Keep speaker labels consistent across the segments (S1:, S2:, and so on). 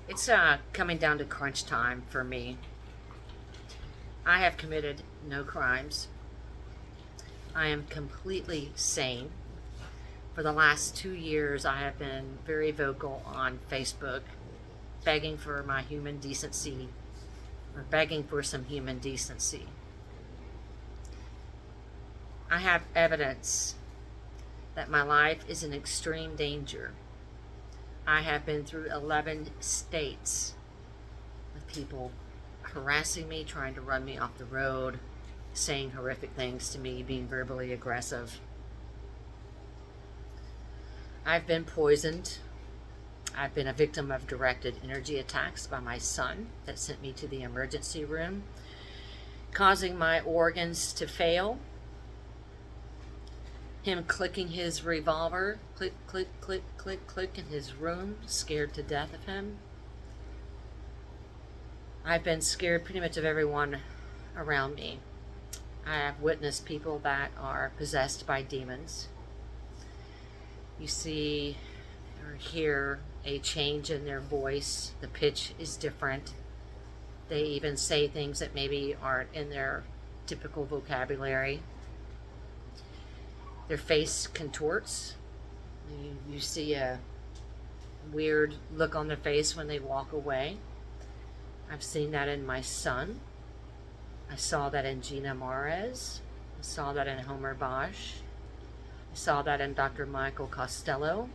S1: It's coming down to crunch time for me. I have committed no crimes. I am completely sane. For the last 2 years, I have been very vocal on Facebook, begging for my human decency, or begging for some human decency. I have evidence that my life is in extreme danger. I have been through 11 states with people harassing me, trying to run me off the road, saying horrific things to me, being verbally aggressive. I've been poisoned. I've been a victim of directed energy attacks by my son that sent me to the emergency room, causing my organs to fail. Him clicking his revolver, click, click, click, click, click in his room, scared to death of him. I've been scared pretty much of everyone around me. I have witnessed people that are possessed by demons. You see or hear a change in their voice. The pitch is different. They even say things that maybe aren't in their typical vocabulary. Their face contorts. You see a weird look on their face when they walk away. I've seen that in my son. I saw that in Gina Mares. I saw that in Homer Bosch. I saw that in Dr. Michael Costello.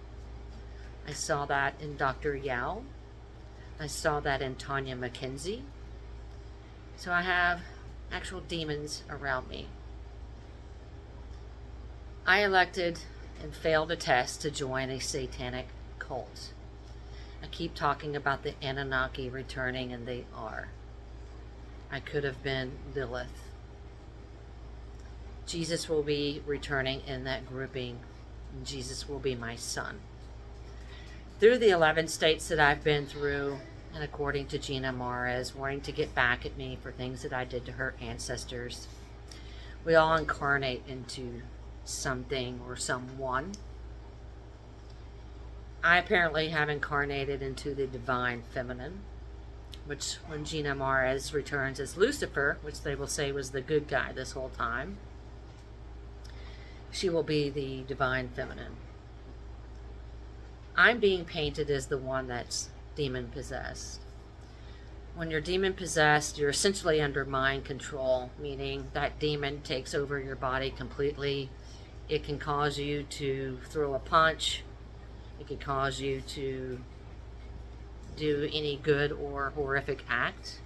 S1: I saw that in Dr. Yao. I saw that in Tanya McKenzie. So I have actual demons around me. I elected and failed a test to join a satanic cult. I keep talking about the Anunnaki returning, and they are. I could have been Lilith. Jesus will be returning in that grouping, and Jesus will be my son. Through the 11 states that I've been through, and according to Gina Mares, wanting to get back at me for things that I did to her ancestors, we all incarnate into something or someone. I apparently have incarnated into the divine feminine, which when Gina Mares returns as Lucifer, which they will say was the good guy this whole time, she will be the divine feminine. I'm being painted as the one that's demon possessed. When you're demon possessed, you're essentially under mind control, meaning that demon takes over your body completely. It can cause you to throw a punch. It can cause you to do any good or horrific act.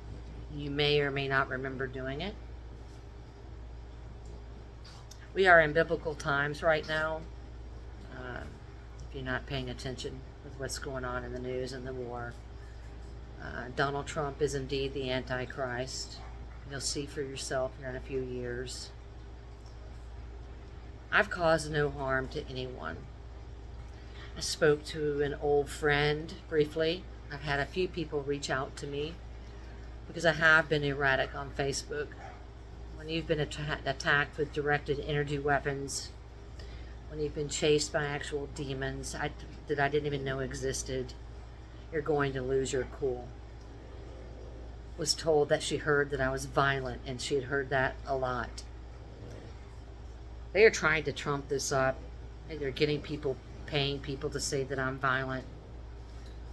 S1: You may or may not remember doing it. We are in biblical times right now. If you're not paying attention with what's going on in the news and the war, Donald Trump is indeed the Antichrist. You'll see for yourself here in a few years. I've caused no harm to anyone. I spoke to an old friend briefly. I've had a few people reach out to me because I have been erratic on Facebook. When you've been attacked with directed energy weapons, when you've been chased by actual demons that I didn't even know existed, you're going to lose your cool. Was told that she heard that I was violent, and she had heard that a lot. They are trying to trump this up, and they're getting people, paying people to say that I'm violent.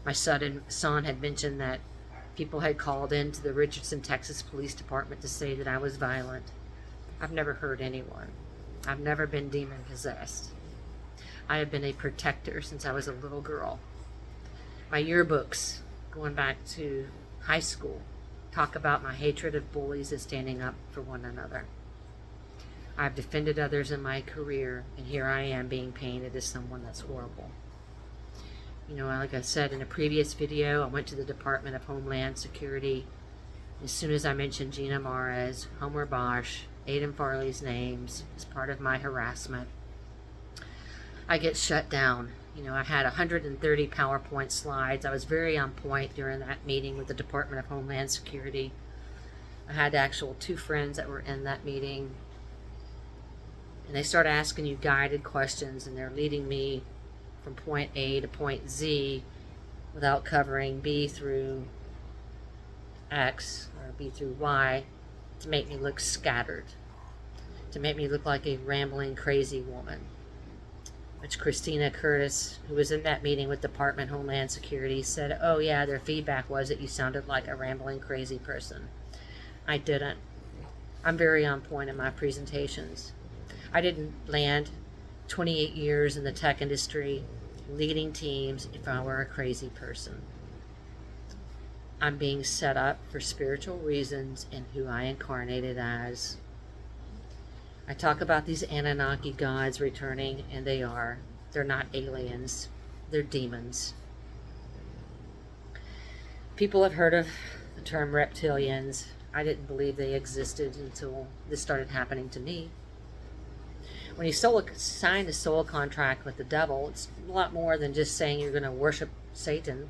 S1: My son had mentioned that people had called into the Richardson, Texas Police Department to say that I was violent. I've never hurt anyone. I've never been demon possessed. I have been a protector since I was a little girl. My yearbooks, going back to high school, talk about my hatred of bullies and standing up for one another. I've defended others in my career, and here I am being painted as someone that's horrible. You know, like I said in a previous video, I went to the Department of Homeland Security. As soon as I mentioned Gina Mares, Homer Bosch, Aidan Farley's names as part of my harassment, I get shut down. You know, I had 130 PowerPoint slides. I was very on point during that meeting with the Department of Homeland Security. I had actual 2 friends that were in that meeting. And they start asking you guided questions, and they're leading me from point A to point Z without covering B through X or B through Y to make me look scattered, to make me look like a rambling, crazy woman. Which Christina Curtis, who was in that meeting with Department of Homeland Security, said, oh yeah, their feedback was that you sounded like a rambling, crazy person. I didn't. I'm very on point in my presentations. I didn't land 28 years in the tech industry leading teams if I were a crazy person. I'm being set up for spiritual reasons in who I incarnated as. I talk about these Anunnaki gods returning, and they are. They're not aliens. They're demons. People have heard of the term reptilians. I didn't believe they existed until this started happening to me. When you sign a soul contract with the devil, it's a lot more than just saying you're going to worship Satan.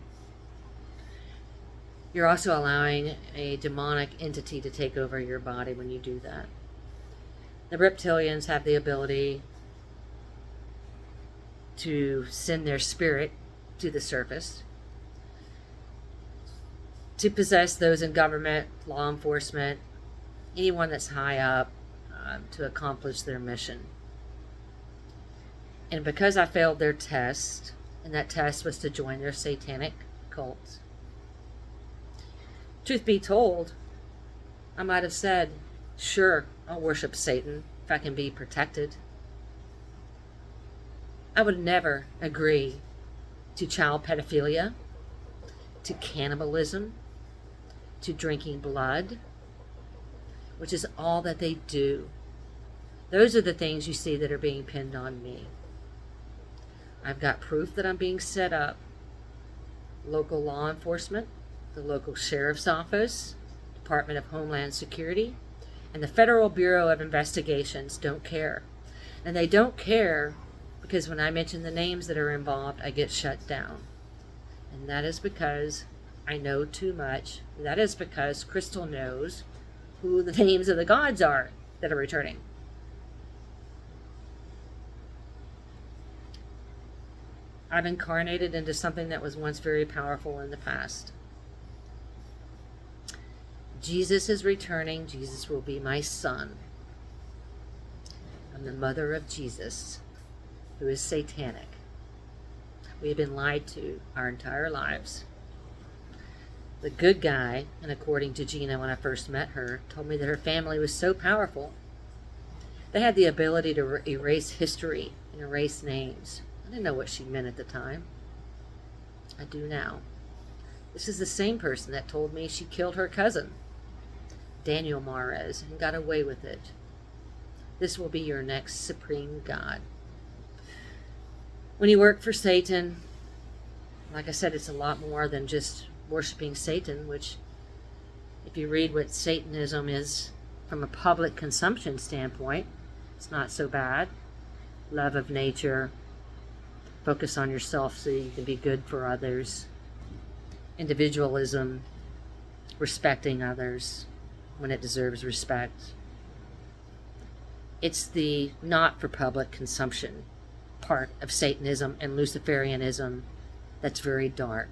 S1: You're also allowing a demonic entity to take over your body when you do that. The reptilians have the ability to send their spirit to the surface, to possess those in government, law enforcement, anyone that's high up, to accomplish their mission. And because I failed their test, and that test was to join their satanic cult, truth be told, I might have said, sure, I'll worship Satan if I can be protected. I would never agree to child pedophilia, to cannibalism, to drinking blood, which is all that they do. Those are the things you see that are being pinned on me. I've got proof that I'm being set up. Local law enforcement, the local sheriff's office, Department of Homeland Security, and the Federal Bureau of Investigations don't care. And they don't care because when I mention the names that are involved, I get shut down. And that is because I know too much. That is because Crystal knows who the names of the gods are that are returning. I've incarnated into something that was once very powerful in the past. Jesus is returning. Jesus will be my son. I'm the mother of Jesus, who is satanic. We have been lied to our entire lives. The good guy, and according to Gina when I first met her, told me that her family was so powerful. They had the ability to erase history and erase names. I didn't know what she meant at the time. I do now. This is the same person that told me she killed her cousin, Daniel Mares, and got away with it. This will be your next supreme God. When you work for Satan, like I said, it's a lot more than just worshiping Satan, which if you read what Satanism is from a public consumption standpoint, it's not so bad. Love of nature, focus on yourself so you can be good for others, individualism, respecting others when it deserves respect. It's the not for public consumption part of Satanism and Luciferianism that's very dark.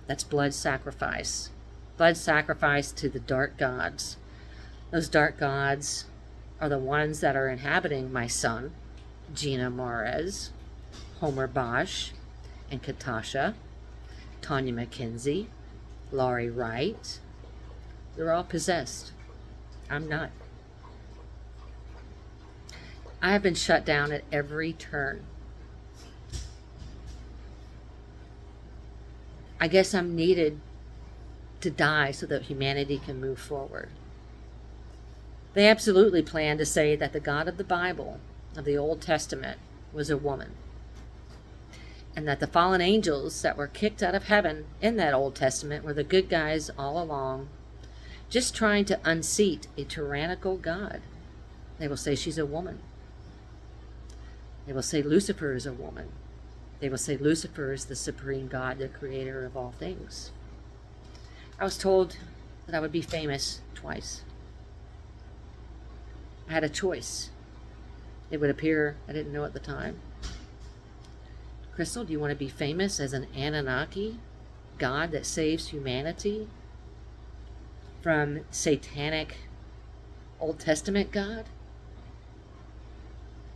S1: That's blood sacrifice. Blood sacrifice to the dark gods. Those dark gods are the ones that are inhabiting my son, Gina Mares, Homer Bosch, and Katasha, Tanya McKenzie, Laurie Wright. They're all possessed. I'm not. I have been shut down at every turn. I guess I'm needed to die so that humanity can move forward. They absolutely plan to say that the God of the Bible, of the Old Testament, was a woman. And that the fallen angels that were kicked out of heaven in that Old Testament were the good guys all along, just trying to unseat a tyrannical God. They will say she's a woman. They will say Lucifer is a woman. They will say Lucifer is the supreme God, the creator of all things. I was told that I would be famous twice. I had a choice. It would appear I didn't know at the time. Crystal, do you want to be famous as an Anunnaki God that saves humanity from satanic Old Testament God?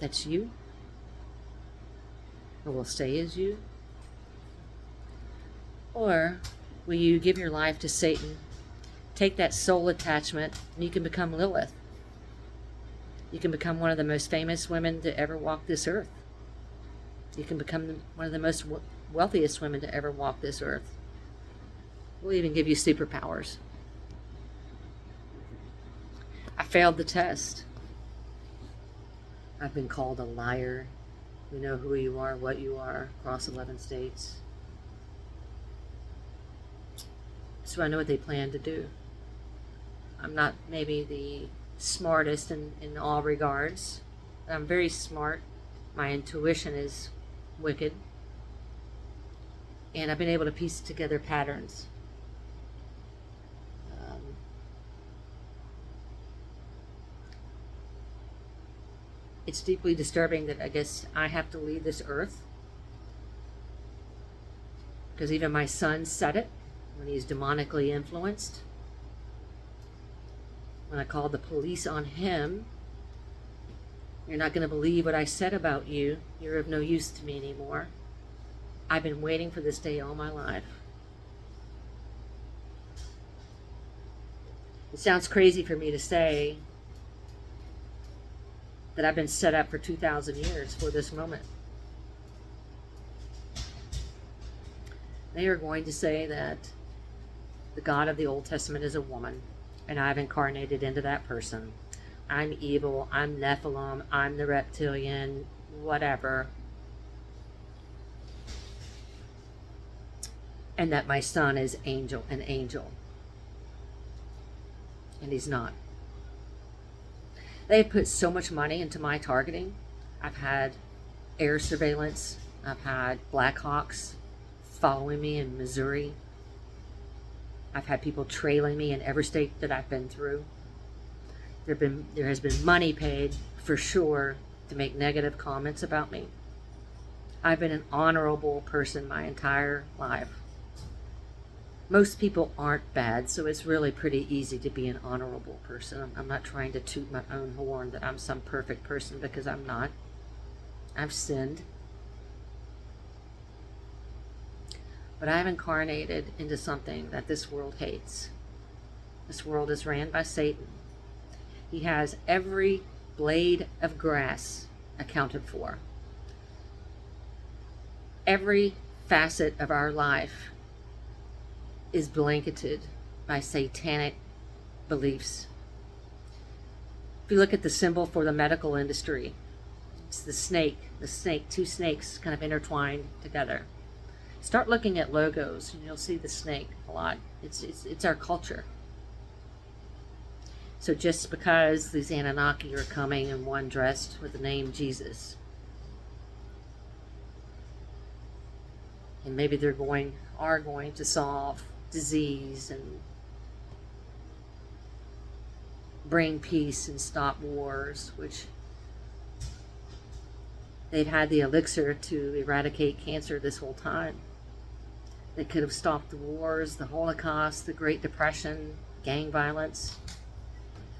S1: That's you? Or will stay as you? Or will you give your life to Satan, take that soul attachment, and you can become Lilith? You can become one of the most famous women to ever walk this earth. You can become one of the most wealthiest women to ever walk this earth. We'll even give you superpowers. I failed the test. I've been called a liar. We know who you are, what you are, across 11 states. So I know what they plan to do. I'm not maybe the smartest in all regards. I'm very smart. My intuition is wicked. And I've been able to piece together patterns. It's deeply disturbing that I guess I have to leave this earth. Because even my son said it when he's demonically influenced. When I called the police on him, "You're not going to believe what I said about you. You're of no use to me anymore." I've been waiting for this day all my life. It sounds crazy for me to say that I've been set up for 2,000 years for this moment. They are going to say that the God of the Old Testament is a woman, and I've incarnated into that person. I'm evil, I'm Nephilim, I'm the reptilian, whatever. And that my son is an angel. And he's not. They've put so much money into my targeting. I've had air surveillance. I've had Blackhawks following me in Missouri. I've had people trailing me in every state that I've been through. There has been money paid, for sure, to make negative comments about me. I've been an honorable person my entire life. Most people aren't bad, so it's really pretty easy to be an honorable person. I'm not trying to toot my own horn that I'm some perfect person, because I'm not. I've sinned. But I've incarnated into something that this world hates. This world is ran by Satan. He has every blade of grass accounted for. Every facet of our life is blanketed by satanic beliefs. If you look at the symbol for the medical industry, it's the snake, two snakes kind of intertwined together. Start looking at logos and you'll see the snake a lot. It's our culture. So just because these Anunnaki are coming and one dressed with the name Jesus, and maybe are going to solve disease and bring peace and stop wars, which they've had the elixir to eradicate cancer this whole time. They could have stopped the wars, the Holocaust, the Great Depression, gang violence,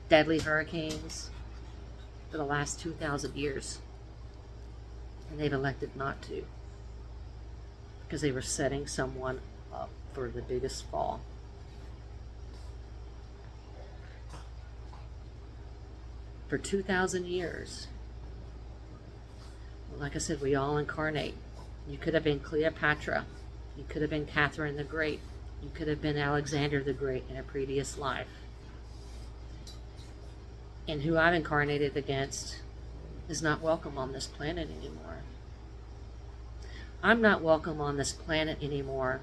S1: deadly hurricanes for the last 2,000 years. And they've elected not to, because they were setting someone up for the biggest fall. For 2,000 years, like I said, we all incarnate. You could have been Cleopatra. You could have been Catherine the Great. You could have been Alexander the Great in a previous life. And who I've incarnated against is not welcome on this planet anymore. I'm not welcome on this planet anymore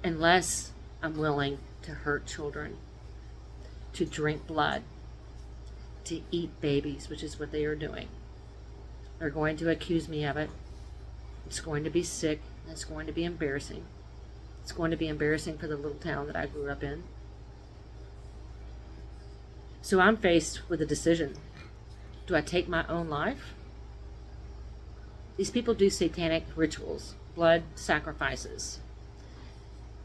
S1: unless I'm willing to hurt children, to drink blood, to eat babies, which is what they are doing. They're going to accuse me of it. It's going to be sick. It's going to be embarrassing. It's going to be embarrassing for the little town that I grew up in. So I'm faced with a decision. Do I take my own life? These people do satanic rituals, blood sacrifices.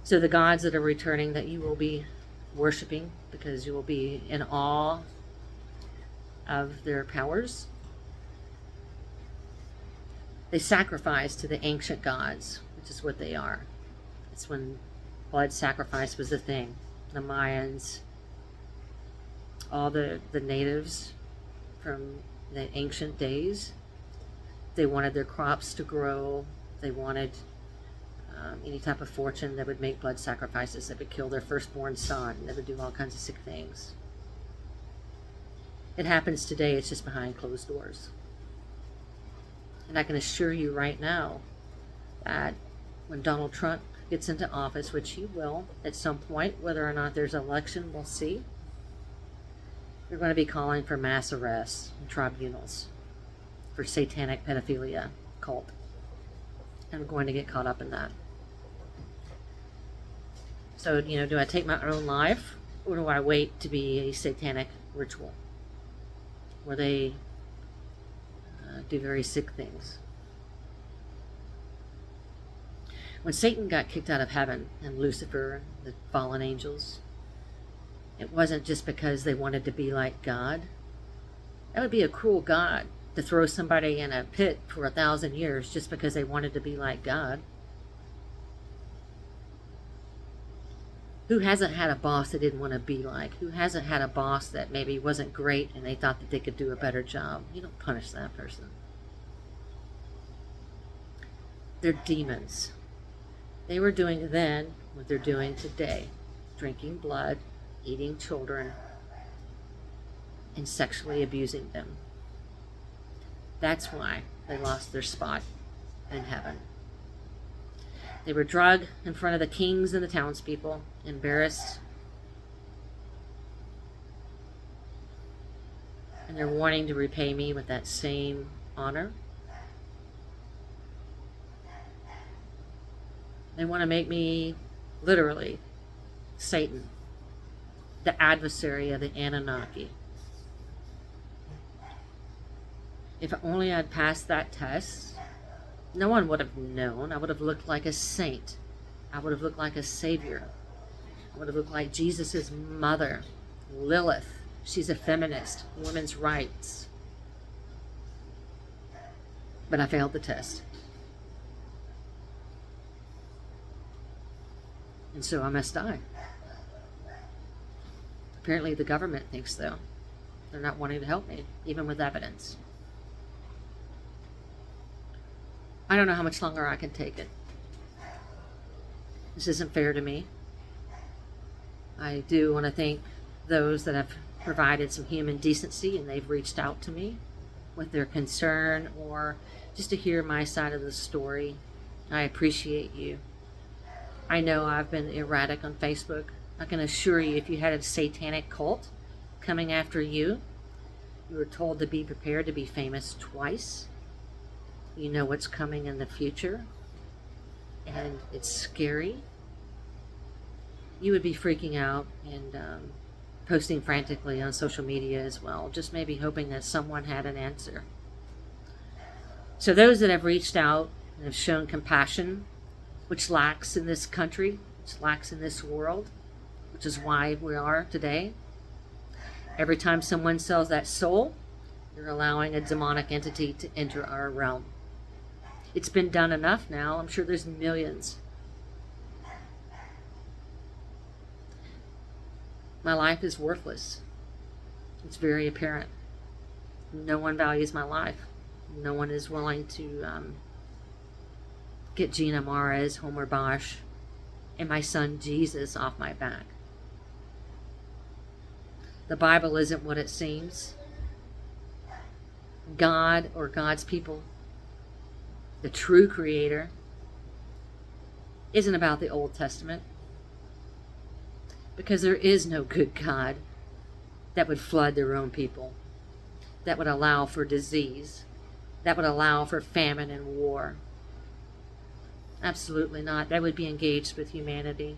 S1: So the gods that are returning that you will be worshiping, because you will be in awe of their powers, they sacrifice to the ancient gods, which is what they are. It's when blood sacrifice was a thing. The Mayans, all the natives from the ancient days, they wanted their crops to grow. They wanted any type of fortune. They would make blood sacrifices. They would kill their firstborn son. They would do all kinds of sick things. It happens today. It's just behind closed doors. And I can assure you right now that when Donald Trump gets into office, which he will at some point, whether or not there's an election, we'll see, they're going to be calling for mass arrests and tribunals for satanic pedophilia cult. I'm going to get caught up in that. So, do I take my own life, or do I wait to be a satanic ritual where they do very sick things? When Satan got kicked out of heaven and Lucifer, the fallen angels, it wasn't just because they wanted to be like God. That would be a cruel God, to throw somebody in a pit for 1,000 years just because they wanted to be like God. Who hasn't had a boss they didn't want to be like? Who hasn't had a boss that maybe wasn't great and they thought that they could do a better job? You don't punish that person. They're demons. They were doing then what they're doing today. Drinking blood, eating children, and sexually abusing them. That's why they lost their spot in heaven. They were dragged in front of the kings and the townspeople, embarrassed. And they're wanting to repay me with that same honor. They want to make me, literally, Satan, the adversary of the Anunnaki. If only I'd passed that test, no one would have known. I would have looked like a saint. I would have looked like a savior. I would have looked like Jesus' mother, Lilith. She's a feminist, women's rights. But I failed the test. And so I must die. Apparently the government thinks so. They're not wanting to help me, even with evidence. I don't know how much longer I can take it. This isn't fair to me. I do want to thank those that have provided some human decency and they've reached out to me with their concern or just to hear my side of the story. I appreciate you. I know I've been erratic on Facebook. I can assure you, if you had a satanic cult coming after you, you were told to be prepared to be famous twice. You know what's coming in the future, and it's scary. You would be freaking out and posting frantically on social media as well, just maybe hoping that someone had an answer. So those that have reached out and have shown compassion, which lacks in this country, which lacks in this world, which is why we are today. Every time someone sells that soul, you're allowing a demonic entity to enter our realm. It's been done enough now. I'm sure there's millions. My life is worthless. It's very apparent. No one values my life. No one is willing to get Gina Mares, Homer Bosch, and my son Jesus off my back. The Bible isn't what it seems. God or God's people, the true creator, isn't about the Old Testament, because there is no good God that would flood their own people, that would allow for disease, that would allow for famine and war. Absolutely not. That would be engaged with humanity.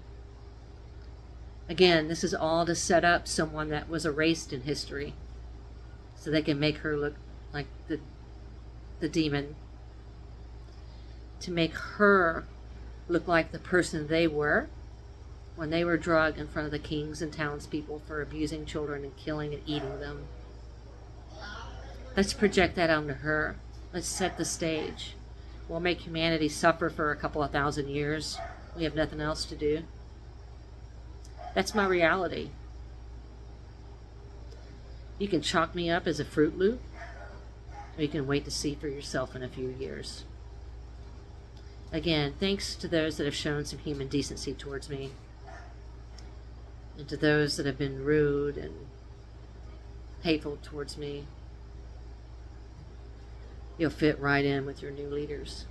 S1: Again, this is all to set up someone that was erased in history so they can make her look like the demon, to make her look like the person they were, when they were drugged in front of the kings and townspeople for abusing children and killing and eating them. Let's project that onto her. Let's set the stage. We'll make humanity suffer for a couple of thousand years. We have nothing else to do. That's my reality. You can chalk me up as a Fruit Loop, or you can wait to see for yourself in a few years. Again, thanks to those that have shown some human decency towards me, and to those that have been rude and hateful towards me. You'll fit right in with your new leaders.